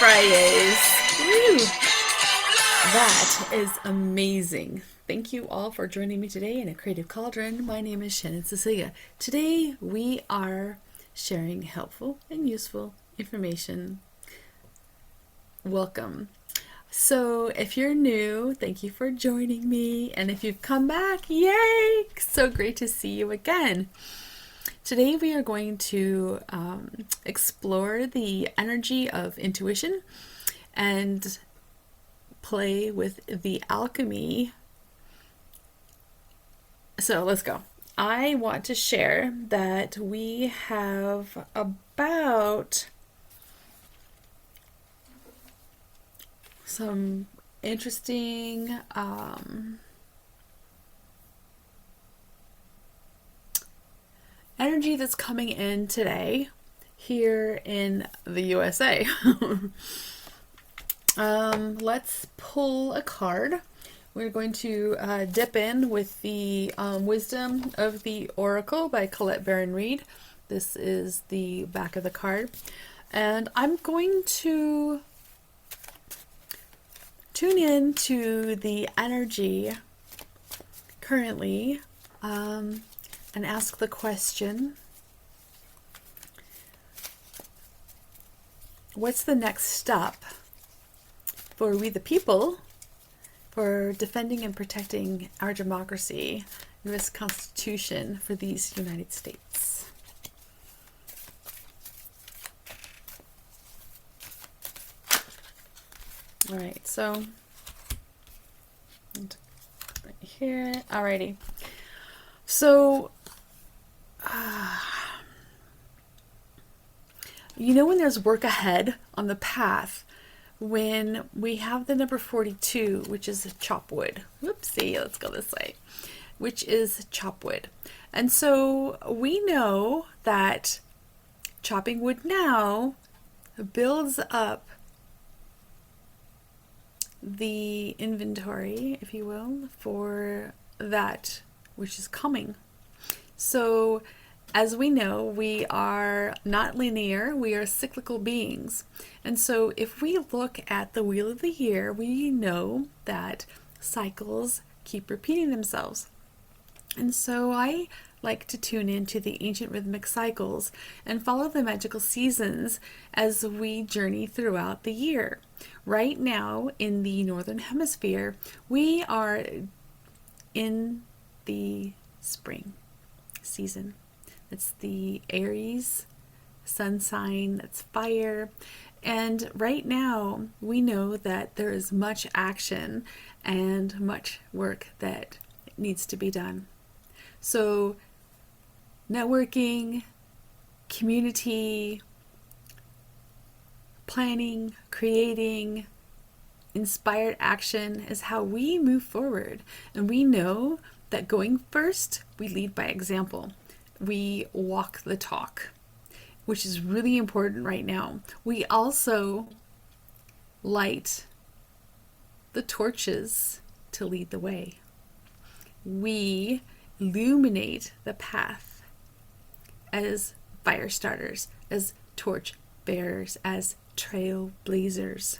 Fridays. Woo! That is amazing. Thank you all for joining me today in a Creative Cauldron. My name is Shannon Cecilia. Today we are sharing helpful and useful information. Welcome. So if you're new, thank you for joining me. And if you've come back, yay! So great to see you again. Today we are going to explore the energy of intuition and play with the alchemy. So let's go. I want to share that we have about some interesting energy that's coming in today here in the USA. Let's pull a card. We're going to dip in with the Wisdom of the Oracle by Colette Baron Reed. This is the back of the card. And I'm going to tune in to the energy currently and ask the question, what's the next step for we the people for defending and protecting our democracy, U.S. Constitution for these United States? All right, so right here. Alrighty. So, you know when there's work ahead on the path, when we have the number 42, which is chop wood. Whoopsie, let's go this way. Which is chop wood. And so we know that chopping wood now builds up the inventory, if you will, for that which is coming. So as we know, we are not linear, we are cyclical beings. And so if we look at the wheel of the year, we know that cycles keep repeating themselves. And so I like to tune into the ancient rhythmic cycles and follow the magical seasons as we journey throughout the year. Right now in the Northern Hemisphere, we are in the spring season. It's the Aries sun sign, that's fire. And right now, we know that there is much action and much work that needs to be done. So, networking, community, planning, creating, inspired action is how we move forward. And we know that going first, we lead by example. We walk the talk, which is really important right now. We also light the torches to lead the way. We illuminate the path as fire starters, as torch bearers, as trailblazers.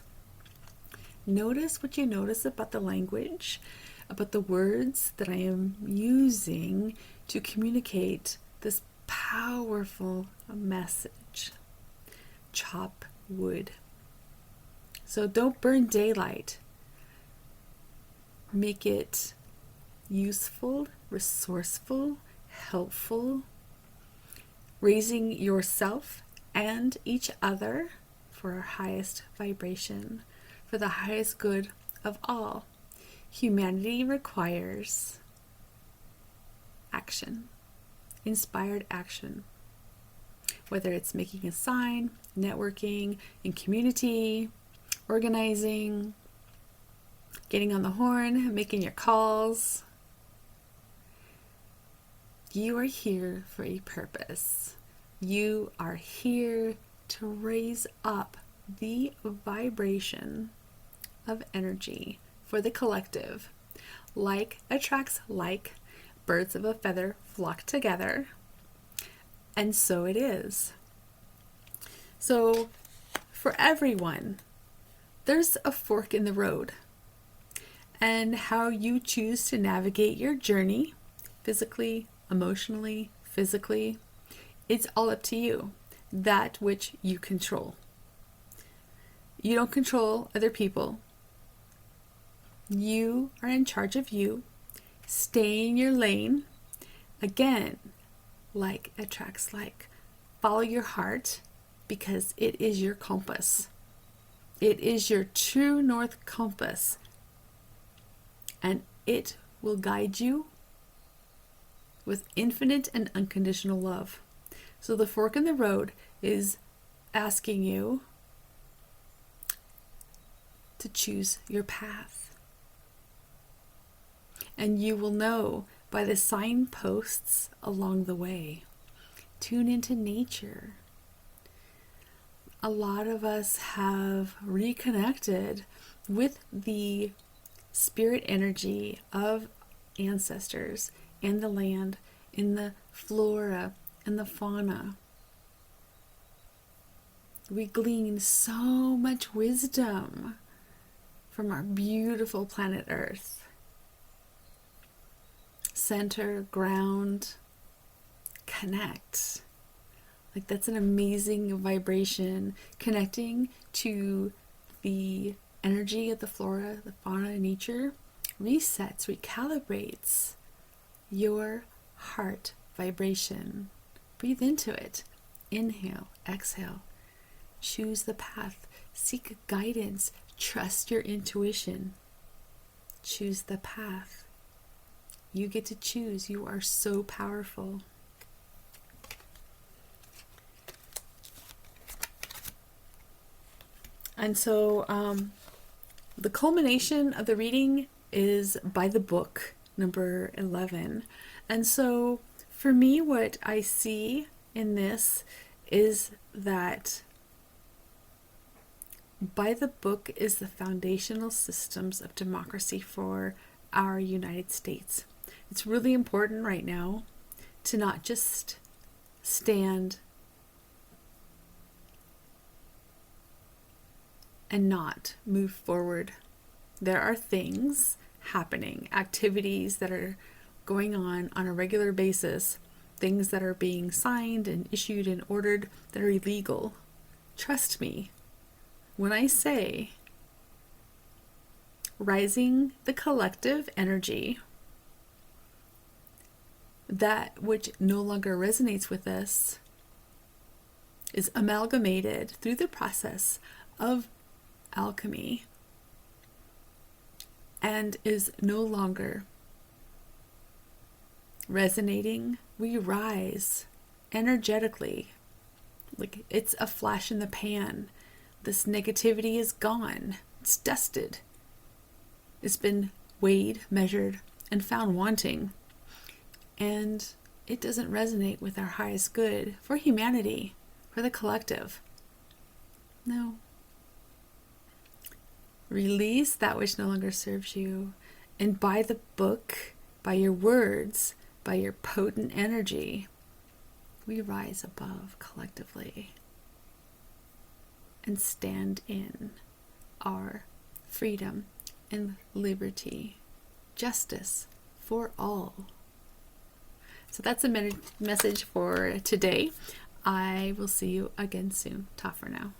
Notice what you notice about the language, about the words that I am using to communicate this powerful message. Chop wood. So don't burn daylight. Make it useful, resourceful, helpful, raising yourself and each other for our highest vibration, for the highest good of all. Humanity requires action. Inspired action, whether it's making a sign, networking in community, organizing, getting on the horn, making your calls. You are here for a purpose. You are here to raise up the vibration of energy for the collective. Like attracts like. Birds of a feather flock together. And so it is. So for everyone, there's a fork in the road. And how you choose to navigate your journey, physically, emotionally, physically, it's all up to you. That which you control. You don't control other people. You are in charge of you. Stay in your lane. Again, like attracts like. Follow your heart because it is your compass. It is your true north compass. And it will guide you with infinite and unconditional love. So the fork in the road is asking you to choose your path. And you will know by the signposts along the way. Tune into nature. A lot of us have reconnected with the spirit energy of ancestors in the land, in the flora and the fauna. We glean so much wisdom from our beautiful planet Earth. Center, ground, connect. Like that's an amazing vibration, connecting to the energy of the flora, the fauna, and nature, resets, recalibrates your heart vibration. Breathe into it. Inhale, exhale. Choose the path. Seek guidance. Trust your intuition. Choose the path. You get to choose. You are so powerful. And so the culmination of the reading is by the book, number 11. And so for me, what I see in this is that by the book is the foundational systems of democracy for our United States. It's really important right now to not just stand and not move forward. There are things happening, activities that are going on a regular basis, things that are being signed and issued and ordered that are illegal. Trust me, when I say rising the collective energy, that which no longer resonates with us is amalgamated through the process of alchemy and is no longer resonating. We rise energetically, like it's a flash in the pan. This negativity is gone. It's dusted. It's been weighed, measured, and found wanting. And it doesn't resonate with our highest good for humanity, for the collective. No. Release that which no longer serves you. And by the book, by your words, by your potent energy, we rise above collectively and stand in our freedom and liberty, justice for all. So that's a message for today. I will see you again soon. Ta for now.